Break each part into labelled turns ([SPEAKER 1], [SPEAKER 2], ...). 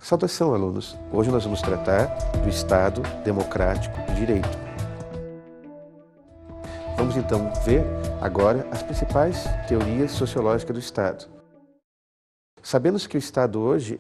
[SPEAKER 1] Saudação, alunos! Hoje nós vamos tratar do Estado Democrático de Direito. Vamos então ver agora as principais teorias sociológicas do Estado. Sabemos que o Estado hoje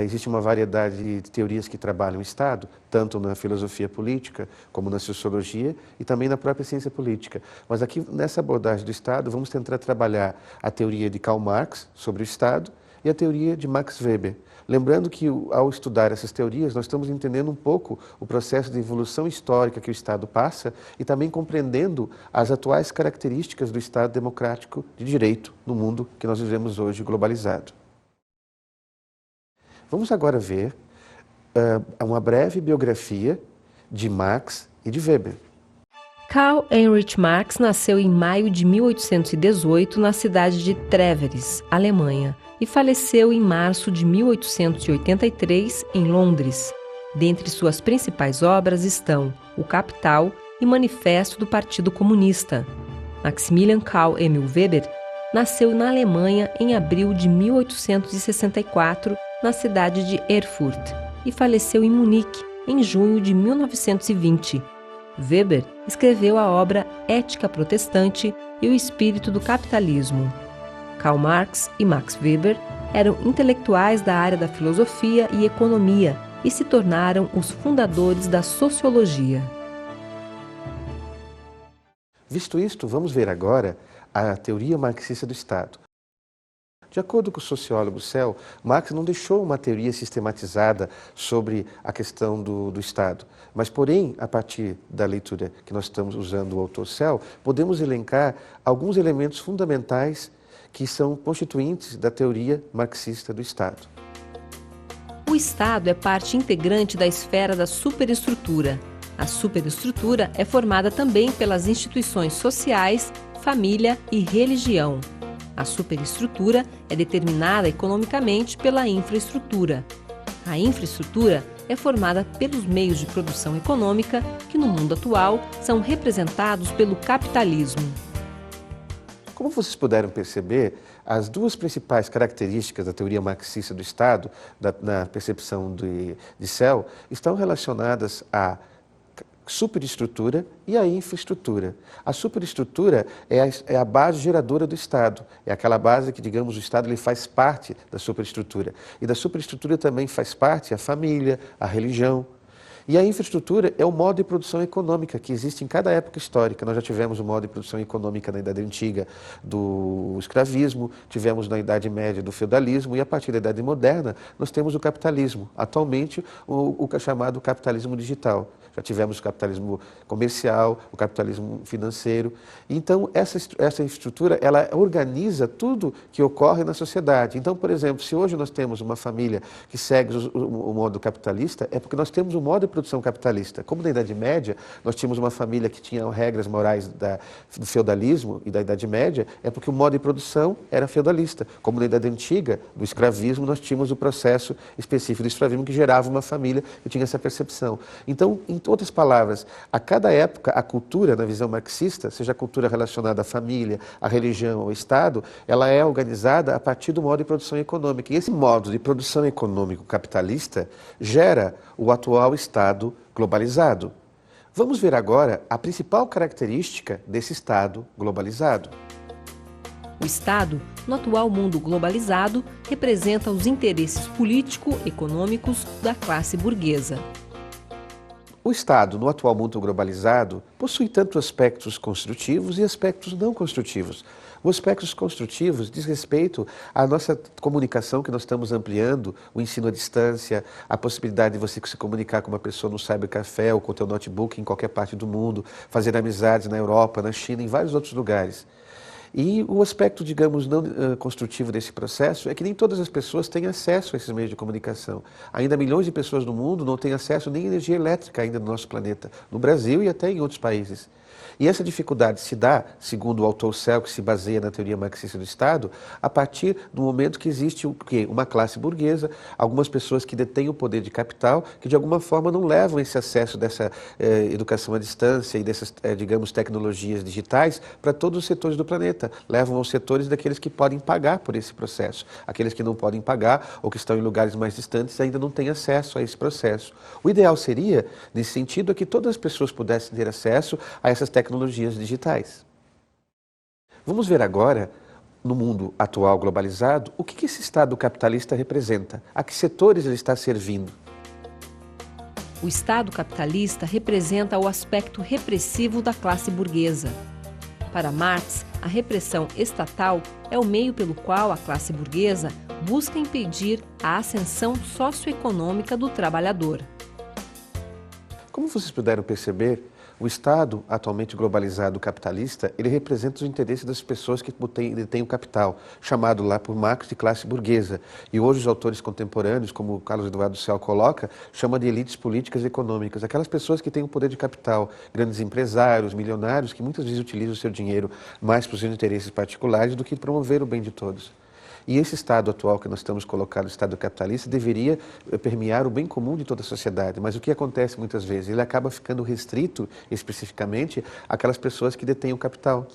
[SPEAKER 1] existe uma variedade de teorias que trabalham o Estado, tanto na filosofia política, como na sociologia e também na própria ciência política. Mas aqui, nessa abordagem do Estado, vamos tentar trabalhar a teoria de Karl Marx sobre o Estado e a teoria de Max Weber. Lembrando que, ao estudar essas teorias, nós estamos entendendo um pouco o processo de evolução histórica que o Estado passa e também compreendendo as atuais características do Estado democrático de direito no mundo que nós vivemos hoje globalizado. Vamos agora ver uma breve biografia de Marx e de Weber.
[SPEAKER 2] Karl Heinrich Marx nasceu em maio de 1818 na cidade de Trèveris, Alemanha, e faleceu em março de 1883 em Londres. Dentre suas principais obras estão O Capital e Manifesto do Partido Comunista. Maximilian Karl Emil Weber nasceu na Alemanha em abril de 1864 na cidade de Erfurt e faleceu em Munique em junho de 1920. Weber escreveu a obra Ética Protestante e o Espírito do Capitalismo. Karl Marx e Max Weber eram intelectuais da área da filosofia e economia e se tornaram os fundadores da sociologia.
[SPEAKER 1] Visto isto, vamos ver agora a teoria marxista do Estado. De acordo com o sociólogo Sell, Marx não deixou uma teoria sistematizada sobre a questão do Estado, mas, porém, a partir da leitura que nós estamos usando o autor Sell, podemos elencar alguns elementos fundamentais que são constituintes da teoria marxista do Estado.
[SPEAKER 2] O Estado é parte integrante da esfera da superestrutura. A superestrutura é formada também pelas instituições sociais, família e religião. A superestrutura é determinada economicamente pela infraestrutura. A infraestrutura é formada pelos meios de produção econômica que, no mundo atual, são representados pelo capitalismo.
[SPEAKER 1] Como vocês puderam perceber, as duas principais características da teoria marxista do Estado, na percepção de Sell, estão relacionadas à superestrutura e à infraestrutura. A superestrutura é a base geradora do Estado, é aquela base que, digamos, o Estado ele faz parte da superestrutura. E da superestrutura também faz parte a família, a religião. E a infraestrutura é o modo de produção econômica que existe em cada época histórica. Nós já tivemos o modo de produção econômica na Idade Antiga do escravismo, tivemos na Idade Média do feudalismo e a partir da Idade Moderna nós temos o capitalismo. Atualmente o chamado capitalismo digital. Já tivemos o capitalismo comercial, o capitalismo financeiro. Então essa estrutura ela organiza tudo que ocorre na sociedade. Então, por exemplo, se hoje nós temos uma família que segue o modo capitalista, é porque nós temos um modo de produção capitalista. Como na Idade Média, nós tínhamos uma família que tinha regras morais do feudalismo e da Idade Média, é porque o modo de produção era feudalista. Como na Idade Antiga, do escravismo, nós tínhamos o processo específico do escravismo que gerava uma família que tinha essa percepção. Então, em outras palavras, a cada época, a cultura, na visão marxista, seja a cultura relacionada à família, à religião, ao Estado, ela é organizada a partir do modo de produção econômica. E esse modo de produção econômico capitalista gera o atual Estado globalizado. Vamos ver agora a principal característica desse Estado globalizado.
[SPEAKER 2] O Estado, no atual mundo globalizado, representa os interesses político-econômicos da classe burguesa.
[SPEAKER 1] O Estado, no atual mundo globalizado, possui tanto aspectos construtivos e aspectos não construtivos. Os aspectos construtivos diz respeito à nossa comunicação, que nós estamos ampliando, o ensino à distância, a possibilidade de você se comunicar com uma pessoa no cybercafé ou com o teu notebook em qualquer parte do mundo, fazer amizades na Europa, na China, em vários outros lugares. E o aspecto, digamos, não construtivo desse processo é que nem todas as pessoas têm acesso a esses meios de comunicação. Ainda milhões de pessoas no mundo não têm acesso nem à energia elétrica ainda no nosso planeta, no Brasil e até em outros países. E essa dificuldade se dá, segundo o autor Sell, que se baseia na teoria marxista do Estado, a partir do momento que existe uma classe burguesa, algumas pessoas que detêm o poder de capital, que de alguma forma não levam esse acesso dessa educação à distância e dessas, digamos, tecnologias digitais para todos os setores do planeta. Levam aos setores daqueles que podem pagar por esse processo. Aqueles que não podem pagar ou que estão em lugares mais distantes ainda não têm acesso a esse processo. O ideal seria, nesse sentido, é que todas as pessoas pudessem ter acesso a essas tecnologias digitais. Vamos ver agora, no mundo atual globalizado, o que esse Estado capitalista representa, a que setores ele está servindo.
[SPEAKER 2] O Estado capitalista representa o aspecto repressivo da classe burguesa. Para Marx, a repressão estatal é o meio pelo qual a classe burguesa busca impedir a ascensão socioeconômica do trabalhador.
[SPEAKER 1] Como vocês puderam perceber, o Estado, atualmente globalizado capitalista, ele representa os interesses das pessoas que detêm o capital, chamado lá por Marx de classe burguesa. E hoje os autores contemporâneos, como Carlos Eduardo Sell coloca, chama de elites políticas e econômicas, aquelas pessoas que têm o poder de capital, grandes empresários, milionários, que muitas vezes utilizam o seu dinheiro mais para os seus interesses particulares do que promover o bem de todos. E esse Estado atual que nós estamos colocando, o Estado capitalista, deveria permear o bem comum de toda a sociedade. Mas o que acontece muitas vezes? Ele acaba ficando restrito, especificamente, àquelas pessoas que detêm o capital.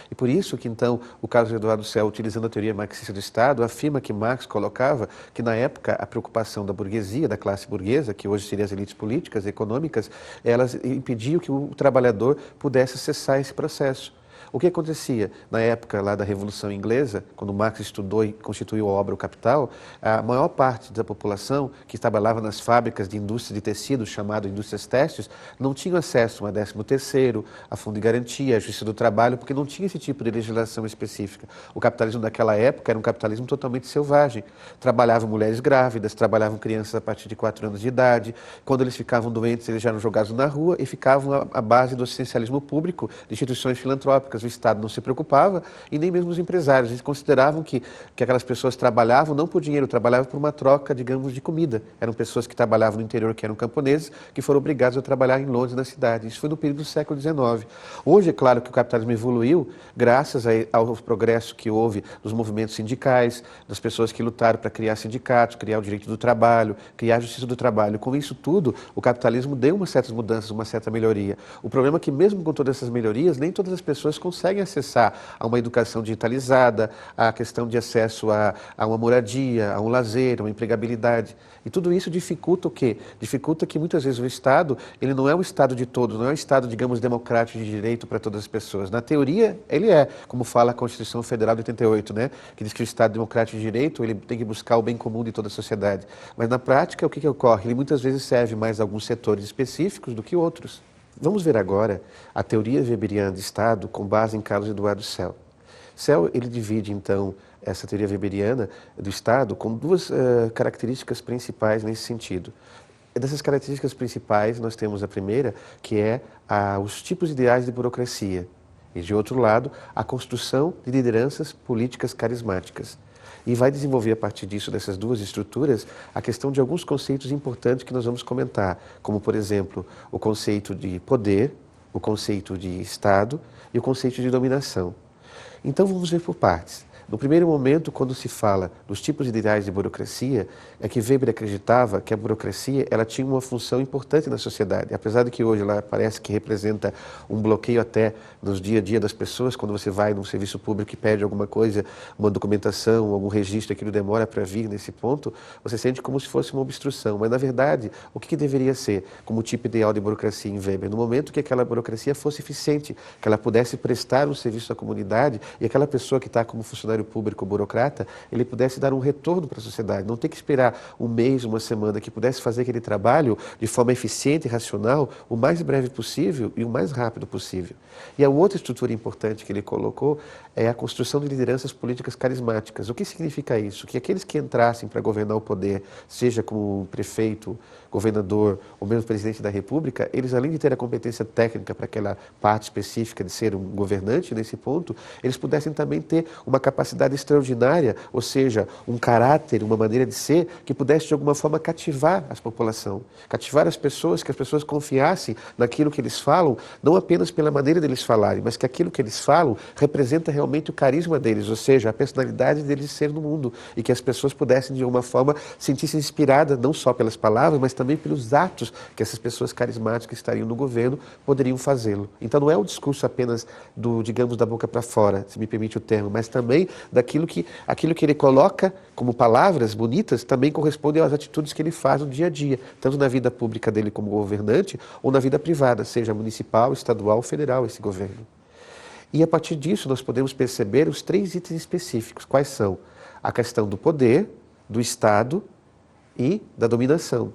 [SPEAKER 1] E por isso que, então, o Carlos Eduardo Sell, utilizando a teoria marxista do Estado, afirma que Marx colocava que, na época, a preocupação da burguesia, da classe burguesa, que hoje seriam as elites políticas e econômicas, elas impediam que o trabalhador pudesse acessar esse processo. O que acontecia na época lá da Revolução Inglesa, quando Marx estudou e constituiu a obra O Capital, a maior parte da população que trabalhava nas fábricas de indústria de tecidos, chamado indústrias têxteis, não tinha acesso a 13º, a fundo de garantia, a justiça do trabalho, porque não tinha esse tipo de legislação específica. O capitalismo daquela época era um capitalismo totalmente selvagem. Trabalhavam mulheres grávidas, trabalhavam crianças a partir de 4 anos de idade. Quando eles ficavam doentes, eles já eram jogados na rua e ficavam à base do assistencialismo público, de instituições filantrópicas. O Estado não se preocupava e nem mesmo os empresários. Eles consideravam que aquelas pessoas trabalhavam não por dinheiro, trabalhavam por uma troca, digamos, de comida. Eram pessoas que trabalhavam no interior, que eram camponeses, que foram obrigados a trabalhar em Londres, na cidade. Isso foi no período do século XIX. Hoje, é claro que o capitalismo evoluiu graças ao progresso que houve dos movimentos sindicais, das pessoas que lutaram para criar sindicatos, criar o direito do trabalho, criar a justiça do trabalho. Com isso tudo, o capitalismo deu umas certas mudanças, uma certa melhoria. O problema é que, mesmo com todas essas melhorias, nem todas as pessoas conseguem acessar a uma educação digitalizada, a questão de acesso a uma moradia, a um lazer, a uma empregabilidade. E tudo isso dificulta o quê? Dificulta que muitas vezes o Estado, ele não é um Estado de todos, não é um Estado, digamos, democrático de direito para todas as pessoas. Na teoria, ele é, como fala a Constituição Federal de 88, né? Que diz que o Estado democrático de direito, ele tem que buscar o bem comum de toda a sociedade. Mas na prática, o que ocorre? Ele muitas vezes serve mais a alguns setores específicos do que outros. Vamos ver agora a teoria weberiana de Estado com base em Carlos Eduardo Sell. Sell, ele divide, então, essa teoria weberiana do Estado com duas características principais nesse sentido. Dessas características principais, nós temos a primeira, que é os tipos ideais de burocracia. E, de outro lado, a construção de lideranças políticas carismáticas. E vai desenvolver a partir disso, dessas duas estruturas, a questão de alguns conceitos importantes que nós vamos comentar, como, por exemplo, o conceito de poder, o conceito de Estado e o conceito de dominação. Então vamos ver por partes. No primeiro momento, quando se fala dos tipos ideais de burocracia, é que Weber acreditava que a burocracia ela tinha uma função importante na sociedade. Apesar de que hoje ela parece que representa um bloqueio até nos dia a dia das pessoas, quando você vai num serviço público e pede alguma coisa, uma documentação, algum registro, aquilo demora para vir nesse ponto, você sente como se fosse uma obstrução. Mas, na verdade, o que deveria ser como tipo ideal de burocracia em Weber? No momento que aquela burocracia fosse eficiente, que ela pudesse prestar um serviço à comunidade e aquela pessoa que está como funcionário público ou burocrata, ele pudesse dar um retorno para a sociedade, não ter que esperar um mês, uma semana, que pudesse fazer aquele trabalho de forma eficiente e racional o mais breve possível e o mais rápido possível. E a outra estrutura importante que ele colocou é a construção de lideranças políticas carismáticas. O que significa isso? Que aqueles que entrassem para governar o poder, seja como prefeito, governador ou mesmo presidente da República, eles, além de ter a competência técnica para aquela parte específica de ser um governante nesse ponto, eles pudessem também ter uma capacidade capacidade extraordinária, ou seja, um caráter, uma maneira de ser, que pudesse de alguma forma cativar a população, cativar as pessoas, que as pessoas confiassem naquilo que eles falam, não apenas pela maneira deles falarem, mas que aquilo que eles falam representa realmente o carisma deles, ou seja, a personalidade deles ser no mundo, e que as pessoas pudessem de alguma forma sentir-se inspiradas, não só pelas palavras, mas também pelos atos que essas pessoas carismáticas que estariam no governo poderiam fazê-lo. Então não é o discurso apenas do, digamos, da boca para fora, se me permite o termo, mas também aquilo que ele coloca como palavras bonitas também corresponde às atitudes que ele faz no dia a dia, tanto na vida pública dele como governante ou na vida privada, seja municipal, estadual ou federal esse governo. E a partir disso nós podemos perceber os 3 itens específicos. Quais são? A questão do poder, do Estado e da dominação.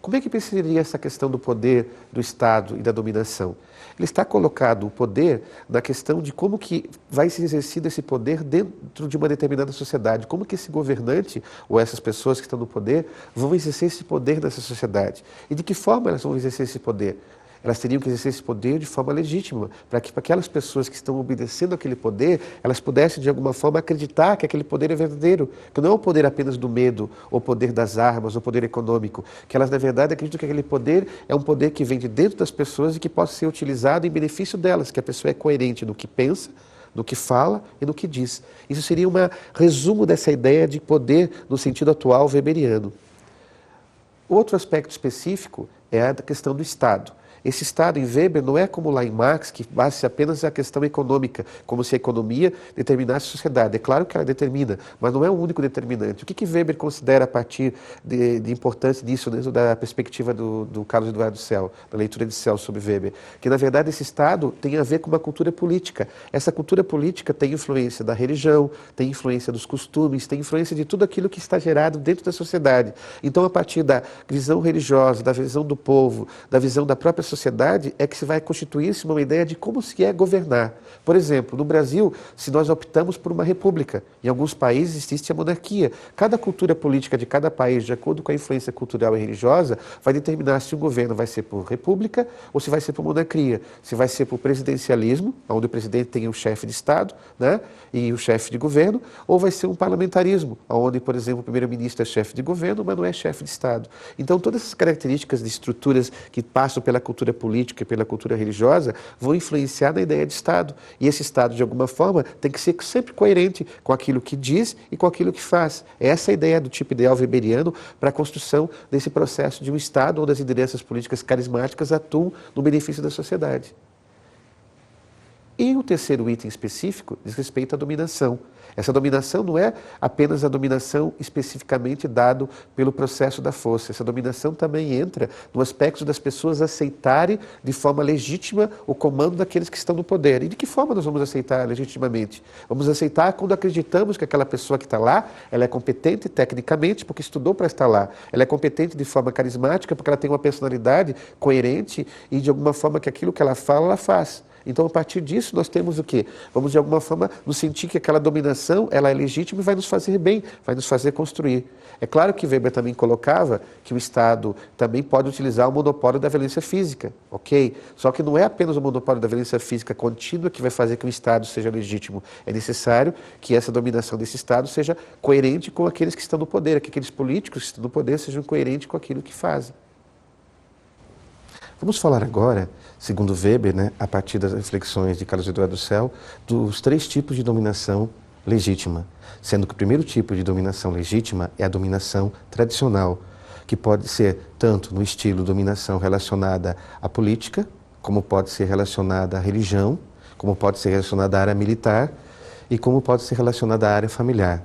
[SPEAKER 1] Como é que perceberia essa questão do poder, do Estado e da dominação? Ele está colocado o poder na questão de como que vai ser exercido esse poder dentro de uma determinada sociedade, como que esse governante ou essas pessoas que estão no poder vão exercer esse poder nessa sociedade e de que forma elas vão exercer esse poder. Elas teriam que exercer esse poder de forma legítima, para que para aquelas pessoas que estão obedecendo aquele poder, elas pudessem de alguma forma acreditar que aquele poder é verdadeiro, que não é o poder apenas do medo, ou o poder das armas, ou o poder econômico, que elas na verdade acreditam que aquele poder é um poder que vem de dentro das pessoas e que pode ser utilizado em benefício delas, que a pessoa é coerente no que pensa, no que fala e no que diz. Isso seria um resumo dessa ideia de poder no sentido atual weberiano. Outro aspecto específico é a questão do Estado. Esse Estado em Weber não é como lá em Marx, que base apenas a questão econômica, como se a economia determinasse a sociedade. É claro que ela determina, mas não é o único determinante. O que Weber considera a partir de importância disso, dentro da perspectiva do Carlos Eduardo Sell, da leitura de Sell sobre Weber? Que, na verdade, esse Estado tem a ver com uma cultura política. Essa cultura política tem influência da religião, tem influência dos costumes, tem influência de tudo aquilo que está gerado dentro da sociedade. Então, a partir da visão religiosa, da visão do povo, da visão da própria sociedade, é que se vai constituir-se uma ideia de como se é governar. Por exemplo, no Brasil, se nós optamos por uma república, em alguns países existe a monarquia. Cada cultura política de cada país, de acordo com a influência cultural e religiosa, vai determinar se o governo vai ser por república ou se vai ser por monarquia. Se vai ser por presidencialismo, onde o presidente tem o chefe de Estado, né, e o chefe de governo, ou vai ser um parlamentarismo, onde, por exemplo, o primeiro-ministro é chefe de governo, mas não é chefe de Estado. Então, todas essas características de estruturas que passam pela cultura política e pela cultura religiosa vão influenciar na ideia de Estado. E esse Estado, de alguma forma, tem que ser sempre coerente com aquilo que diz e com aquilo que faz. Essa é a ideia do tipo ideal weberiano para a construção desse processo de um Estado onde as lideranças políticas carismáticas atuam no benefício da sociedade. E o terceiro item específico diz respeito à dominação. Essa dominação não é apenas a dominação especificamente dado pelo processo da força. Essa dominação também entra no aspecto das pessoas aceitarem de forma legítima o comando daqueles que estão no poder. E de que forma nós vamos aceitar legitimamente? Vamos aceitar quando acreditamos que aquela pessoa que está lá, ela é competente tecnicamente porque estudou para estar lá. Ela é competente de forma carismática porque ela tem uma personalidade coerente e de alguma forma que aquilo que ela fala, ela faz. Então, a partir disso, nós temos o quê? Vamos, de alguma forma, nos sentir que aquela dominação ela é legítima e vai nos fazer bem, vai nos fazer construir. É claro que Weber também colocava que o Estado também pode utilizar o monopólio da violência física, ok? Só que não é apenas o monopólio da violência física contínua que vai fazer que o Estado seja legítimo. É necessário que essa dominação desse Estado seja coerente com aqueles que estão no poder, que aqueles políticos que estão no poder sejam coerentes com aquilo que fazem. Vamos falar agora, segundo Weber, né, a partir das reflexões de Carlos Eduardo Sell, dos 3 tipos de dominação legítima, sendo que o primeiro tipo de dominação legítima é a dominação tradicional, que pode ser tanto no estilo dominação relacionada à política, como pode ser relacionada à religião, como pode ser relacionada à área militar e como pode ser relacionada à área familiar.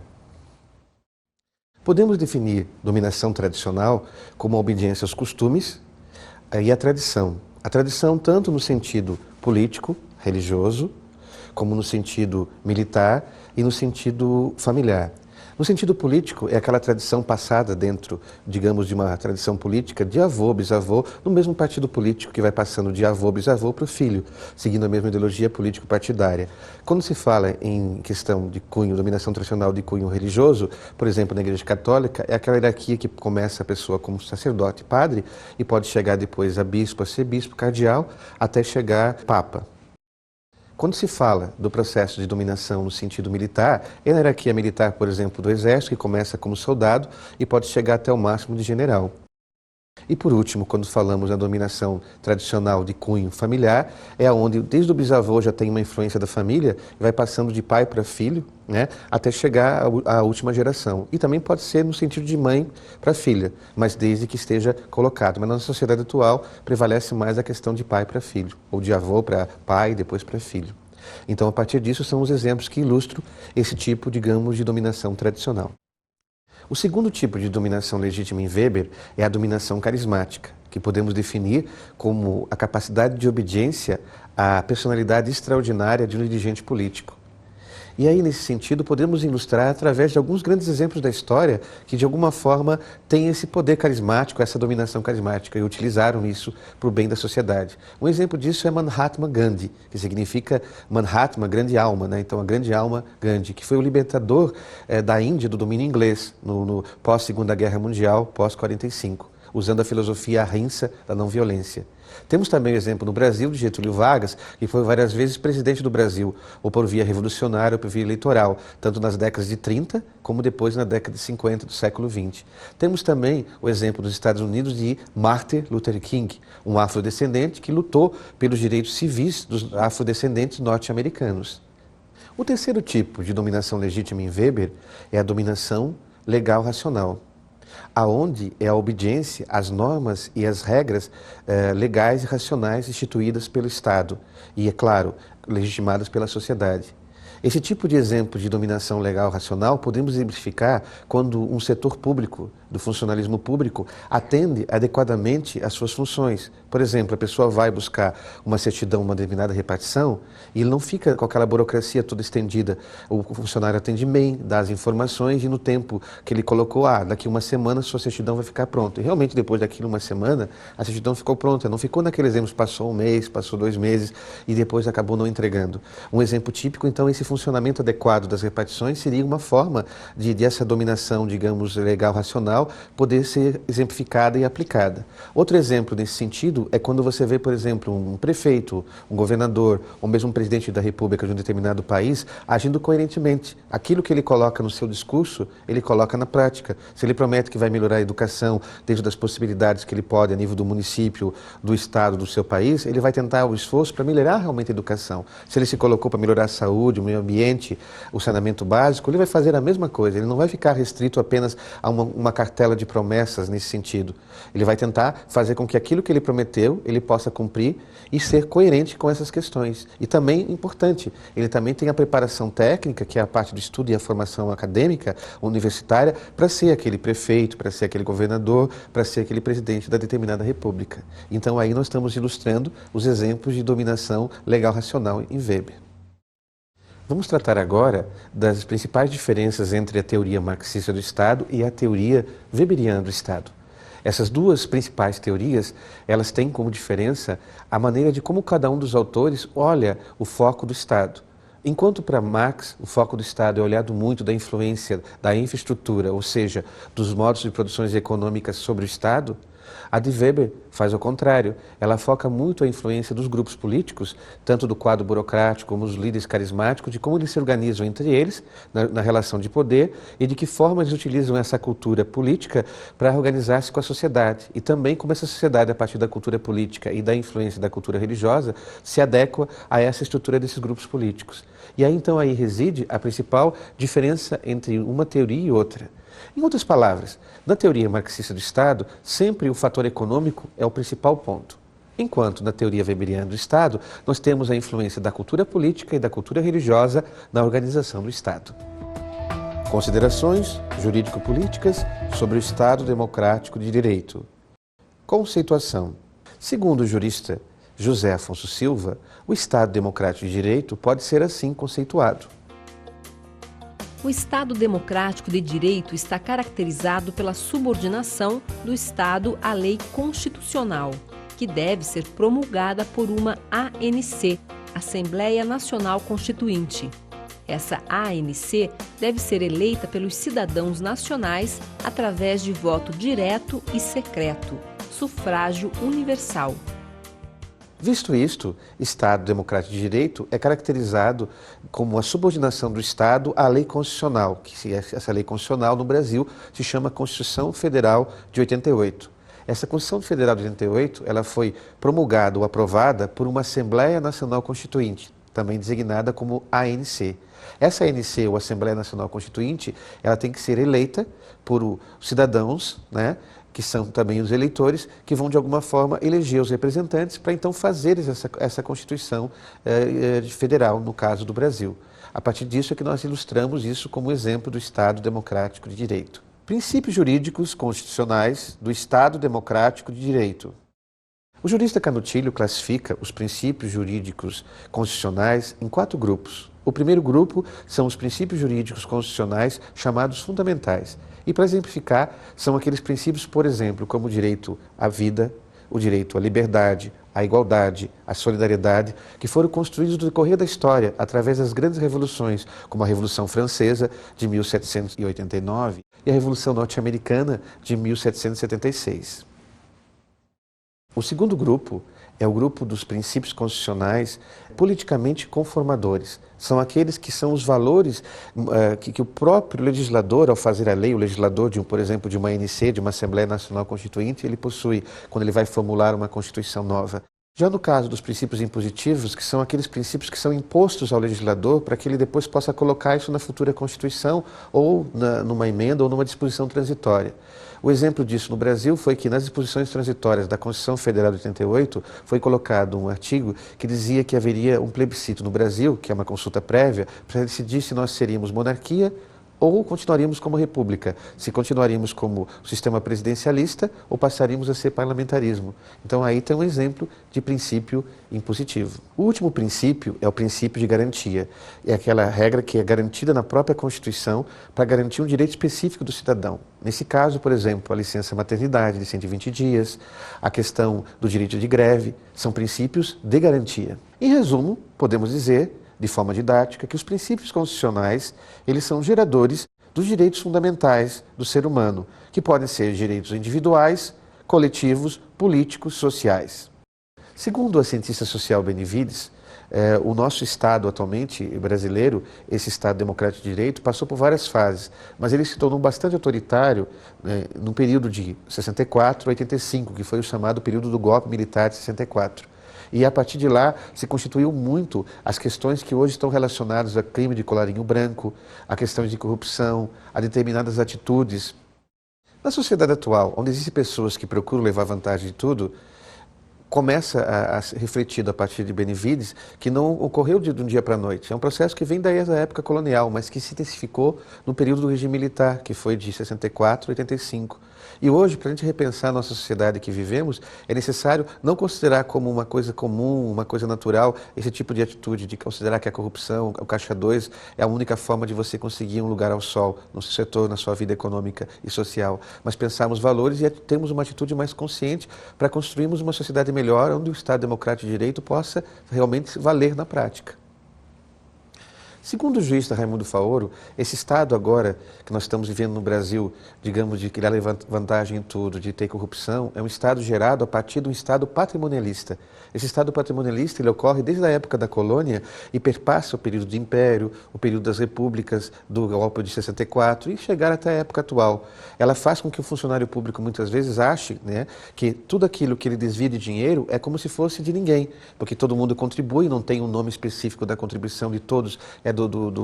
[SPEAKER 1] Podemos definir dominação tradicional como a obediência aos costumes, e a tradição tanto no sentido político, religioso, como no sentido militar e no sentido familiar. No sentido político, é aquela tradição passada dentro, digamos, de uma tradição política de avô, bisavô, no mesmo partido político que vai passando de avô, bisavô para o filho, seguindo a mesma ideologia político-partidária. Quando se fala em questão de cunho, dominação tradicional de cunho religioso, por exemplo, na Igreja Católica, é aquela hierarquia que começa a pessoa como sacerdote, padre, e pode chegar depois a bispo, cardeal, até chegar papa. Quando se fala do processo de dominação no sentido militar, é a hierarquia militar, por exemplo, do exército, que começa como soldado e pode chegar até o máximo de general. E por último, quando falamos da dominação tradicional de cunho familiar, é onde desde o bisavô já tem uma influência da família, vai passando de pai para filho, né, até chegar à última geração. E também pode ser no sentido de mãe para filha, mas desde que esteja colocado. Mas na sociedade atual prevalece mais a questão de pai para filho, ou de avô para pai e depois para filho. Então, a partir disso, são os exemplos que ilustram esse tipo, digamos, de dominação tradicional. O segundo tipo de dominação legítima em Weber é a dominação carismática, que podemos definir como a capacidade de obediência à personalidade extraordinária de um dirigente político. E aí, nesse sentido, podemos ilustrar através de alguns grandes exemplos da história que, de alguma forma, têm esse poder carismático, essa dominação carismática, e utilizaram isso para o bem da sociedade. Um exemplo disso é Mahatma Gandhi, que significa Mahatma, grande alma, né? Então, a grande alma Gandhi, que foi o libertador da Índia do domínio inglês no pós-Segunda Guerra Mundial, pós-45, usando a filosofia ahimsa da não-violência. Temos também o exemplo no Brasil de Getúlio Vargas, que foi várias vezes presidente do Brasil, ou por via revolucionária ou por via eleitoral, tanto nas décadas de 30 como depois na década de 50 do século 20. Temos também o exemplo dos Estados Unidos de Martin Luther King, um afrodescendente que lutou pelos direitos civis dos afrodescendentes norte-americanos. O terceiro tipo de dominação legítima em Weber é a dominação legal racional, aonde é a obediência às normas e às regras legais e racionais instituídas pelo Estado e, é claro, legitimadas pela sociedade. Esse tipo de exemplo de dominação legal racional podemos exemplificar quando um setor público, do funcionalismo público, atende adequadamente às suas funções. Por exemplo, a pessoa vai buscar uma certidão, uma determinada repartição, e ele não fica com aquela burocracia toda estendida. O funcionário atende bem, dá as informações e no tempo que ele colocou, daqui uma semana sua certidão vai ficar pronta. E realmente depois daquilo uma semana, a certidão ficou pronta. Não ficou naquele exemplo, passou um mês, passou 2 meses e depois acabou não entregando. Um exemplo típico, então, esse funcionamento adequado das repartições seria uma forma de essa dominação, digamos, legal racional poder ser exemplificada e aplicada. Outro exemplo nesse sentido é quando você vê, por exemplo, um prefeito, um governador ou mesmo um presidente da república de um determinado país agindo coerentemente. Aquilo que ele coloca no seu discurso, ele coloca na prática. Se ele promete que vai melhorar a educação dentro das possibilidades que ele pode a nível do município, do estado, do seu país, ele vai tentar o esforço para melhorar realmente a educação. Se ele se colocou para melhorar a saúde, o meio ambiente, o saneamento básico, ele vai fazer a mesma coisa. Ele não vai ficar restrito apenas a uma cartela de promessas nesse sentido. Ele vai tentar fazer com que aquilo que ele prometeu, ele possa cumprir e ser coerente com essas questões. E também, importante, ele também tem a preparação técnica, que é a parte do estudo e a formação acadêmica, universitária, para ser aquele prefeito, para ser aquele governador, para ser aquele presidente da determinada república. Então aí nós estamos ilustrando os exemplos de dominação legal racional em Weber. Vamos tratar agora das principais diferenças entre a teoria marxista do Estado e a teoria weberiana do Estado. Essas duas principais teorias, elas têm como diferença a maneira de como cada um dos autores olha o foco do Estado. Enquanto para Marx o foco do Estado é olhado muito da influência da infraestrutura, ou seja, dos modos de produções econômicas sobre o Estado, a de Weber faz o contrário. Ela foca muito a influência dos grupos políticos, tanto do quadro burocrático como os líderes carismáticos, de como eles se organizam entre eles na relação de poder e de que forma eles utilizam essa cultura política para organizar-se com a sociedade. E também como essa sociedade, a partir da cultura política e da influência da cultura religiosa, se adequa a essa estrutura desses grupos políticos. E aí então aí reside a principal diferença entre uma teoria e outra. Em outras palavras, na teoria marxista do Estado, sempre o fator econômico é o principal ponto. Enquanto na teoria weberiana do Estado, nós temos a influência da cultura política e da cultura religiosa na organização do Estado. Considerações jurídico-políticas sobre o Estado democrático de direito. Conceituação. Segundo o jurista José Afonso Silva, o Estado democrático de direito pode ser assim conceituado.
[SPEAKER 2] O Estado democrático de direito está caracterizado pela subordinação do Estado à lei constitucional, que deve ser promulgada por uma ANC, Assembleia Nacional Constituinte. Essa ANC deve ser eleita pelos cidadãos nacionais através de voto direto e secreto, sufrágio universal.
[SPEAKER 1] Visto isto, Estado democrático de direito é caracterizado como a subordinação do Estado à lei constitucional, que essa lei constitucional no Brasil se chama Constituição Federal de 88. Essa Constituição Federal de 88, ela foi promulgada ou aprovada por uma Assembleia Nacional Constituinte, também designada como ANC. Essa ANC, ou Assembleia Nacional Constituinte, ela tem que ser eleita por cidadãos, né, que são também os eleitores, que vão de alguma forma eleger os representantes para então fazer essa Constituição federal, no caso do Brasil. A partir disso é que nós ilustramos isso como exemplo do Estado democrático de direito. Princípios jurídicos constitucionais do Estado democrático de direito. O jurista Canutilho classifica os princípios jurídicos constitucionais em 4 grupos. O primeiro grupo são os princípios jurídicos constitucionais chamados fundamentais. E para exemplificar, são aqueles princípios, por exemplo, como o direito à vida, o direito à liberdade, à igualdade, à solidariedade, que foram construídos no decorrer da história através das grandes revoluções, como a Revolução Francesa de 1789 e a Revolução Norte-Americana de 1776. O segundo grupo é o grupo dos princípios constitucionais politicamente conformadores. São aqueles que são os valores que o próprio legislador, ao fazer a lei, o legislador, por exemplo, de uma ANC, de uma Assembleia Nacional Constituinte, ele possui quando ele vai formular uma Constituição nova. Já no caso dos princípios impositivos, que são aqueles princípios que são impostos ao legislador para que ele depois possa colocar isso na futura Constituição ou numa emenda ou numa disposição transitória. O exemplo disso no Brasil foi que nas disposições transitórias da Constituição Federal de 88 foi colocado um artigo que dizia que haveria um plebiscito no Brasil, que é uma consulta prévia, para decidir se nós seríamos monarquia ou continuaríamos como república, se continuaríamos como sistema presidencialista ou passaríamos a ser parlamentarismo. Então aí tem um exemplo de princípio impositivo. O último princípio é o princípio de garantia. É aquela regra que é garantida na própria Constituição para garantir um direito específico do cidadão. Nesse caso, por exemplo, a licença maternidade de 120 dias, a questão do direito de greve, são princípios de garantia. Em resumo, podemos dizer de forma didática, que os princípios constitucionais, eles são geradores dos direitos fundamentais do ser humano, que podem ser direitos individuais, coletivos, políticos, sociais. Segundo a cientista social Benevides, o nosso Estado atualmente, brasileiro, esse Estado democrático de direito, passou por várias fases, mas ele se tornou bastante autoritário no período de 64 a 85, que foi o chamado período do golpe militar de 64. E a partir de lá se constituiu muito as questões que hoje estão relacionadas a crime de colarinho branco, a questões de corrupção, a determinadas atitudes. Na sociedade atual, onde existem pessoas que procuram levar vantagem de tudo, começa a ser refletido a partir de Benevides que não ocorreu de um dia para a noite. É um processo que vem desde a época colonial, mas que se intensificou no período do regime militar, que foi de 64 a 85. E hoje, para a gente repensar a nossa sociedade que vivemos, é necessário não considerar como uma coisa comum, uma coisa natural, esse tipo de atitude, de considerar que a corrupção, o caixa 2, é a única forma de você conseguir um lugar ao sol no seu setor, na sua vida econômica e social. Mas pensarmos valores e termos uma atitude mais consciente para construirmos uma sociedade melhor, onde o Estado democrático de direito possa realmente valer na prática. Segundo o jurista Raimundo Faoro, esse Estado agora que nós estamos vivendo no Brasil, digamos, de criar vantagem em tudo, de ter corrupção, é um Estado gerado a partir de um Estado patrimonialista. Esse Estado patrimonialista ele ocorre desde a época da colônia e perpassa o período do Império, o período das repúblicas, do golpe de 64 e chegar até a época atual. Ela faz com que o funcionário público muitas vezes ache, né, que tudo aquilo que ele desvia de dinheiro é como se fosse de ninguém, porque todo mundo contribui, não tem um nome específico da contribuição de todos,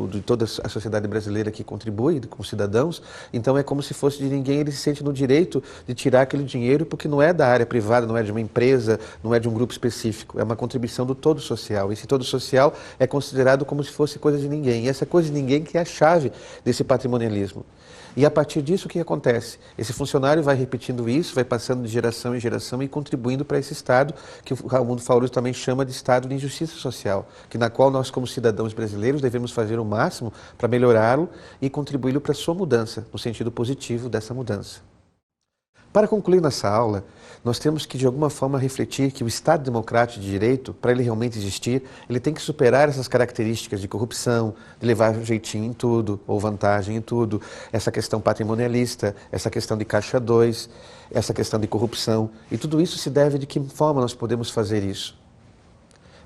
[SPEAKER 1] de toda a sociedade brasileira que contribui, com cidadãos, então é como se fosse de ninguém, ele se sente no direito de tirar aquele dinheiro porque não é da área privada, não é de uma empresa, não é de um grupo específico, é uma contribuição do todo social. Esse todo social é considerado como se fosse coisa de ninguém, e essa coisa de ninguém que é a chave desse patrimonialismo. E a partir disso, o que acontece? Esse funcionário vai repetindo isso, vai passando de geração em geração e contribuindo para esse Estado, que o Raimundo Faoro também chama de Estado de injustiça social, que na qual nós, como cidadãos brasileiros, devemos fazer o máximo para melhorá-lo e contribuí-lo para a sua mudança, no sentido positivo dessa mudança. Para concluir nossa aula, nós temos que de alguma forma refletir que o Estado democrático de direito, para ele realmente existir, ele tem que superar essas características de corrupção, de levar jeitinho em tudo, ou vantagem em tudo, essa questão patrimonialista, essa questão de caixa 2, essa questão de corrupção. E tudo isso se deve de que forma nós podemos fazer isso?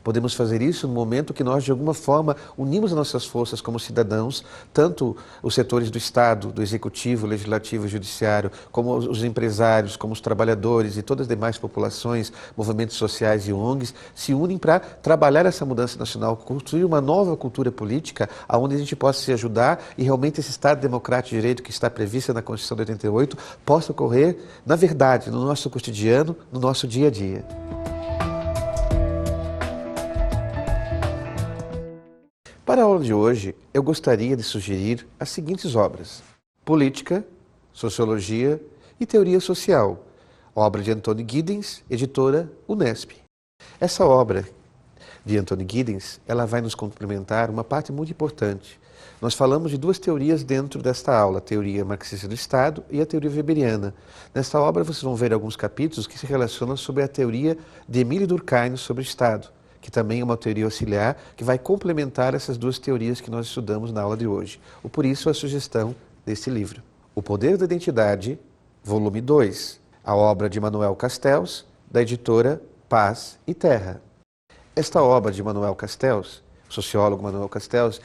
[SPEAKER 1] Podemos fazer isso no momento que nós, de alguma forma, unimos as nossas forças como cidadãos, tanto os setores do Estado, do Executivo, Legislativo e Judiciário, como os empresários, como os trabalhadores e todas as demais populações, movimentos sociais e ONGs, se unem para trabalhar essa mudança nacional, construir uma nova cultura política, onde a gente possa se ajudar e realmente esse Estado democrático de direito que está previsto na Constituição de 88 possa ocorrer, na verdade, no nosso cotidiano, no nosso dia a dia. Para a aula de hoje, eu gostaria de sugerir as seguintes obras: Política, Sociologia e Teoria Social, obra de Antônio Giddens, editora Unesp. Essa obra de Antônio Giddens, ela vai nos complementar uma parte muito importante. Nós falamos de duas teorias dentro desta aula, a teoria marxista do Estado e a teoria weberiana. Nesta obra vocês vão ver alguns capítulos que se relacionam sobre a teoria de Emílio Durkheim sobre o Estado, que também é uma teoria auxiliar que vai complementar essas duas teorias que nós estudamos na aula de hoje. Por isso a sugestão deste livro. O Poder da Identidade, volume 2, a obra de Manuel Castells, da editora Paz e Terra. Esta obra de Manuel Castells, sociólogo Manuel Castells,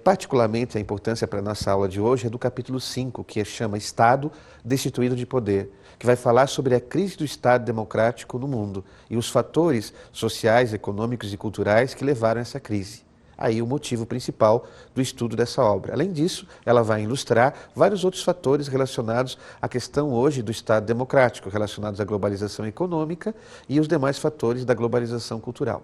[SPEAKER 1] particularmente a importância para a nossa aula de hoje é do capítulo 5, que chama Estado Destituído de Poder, que vai falar sobre a crise do Estado democrático no mundo e os fatores sociais, econômicos e culturais que levaram a essa crise. Aí o motivo principal do estudo dessa obra. Além disso, ela vai ilustrar vários outros fatores relacionados à questão hoje do Estado democrático, relacionados à globalização econômica e os demais fatores da globalização cultural.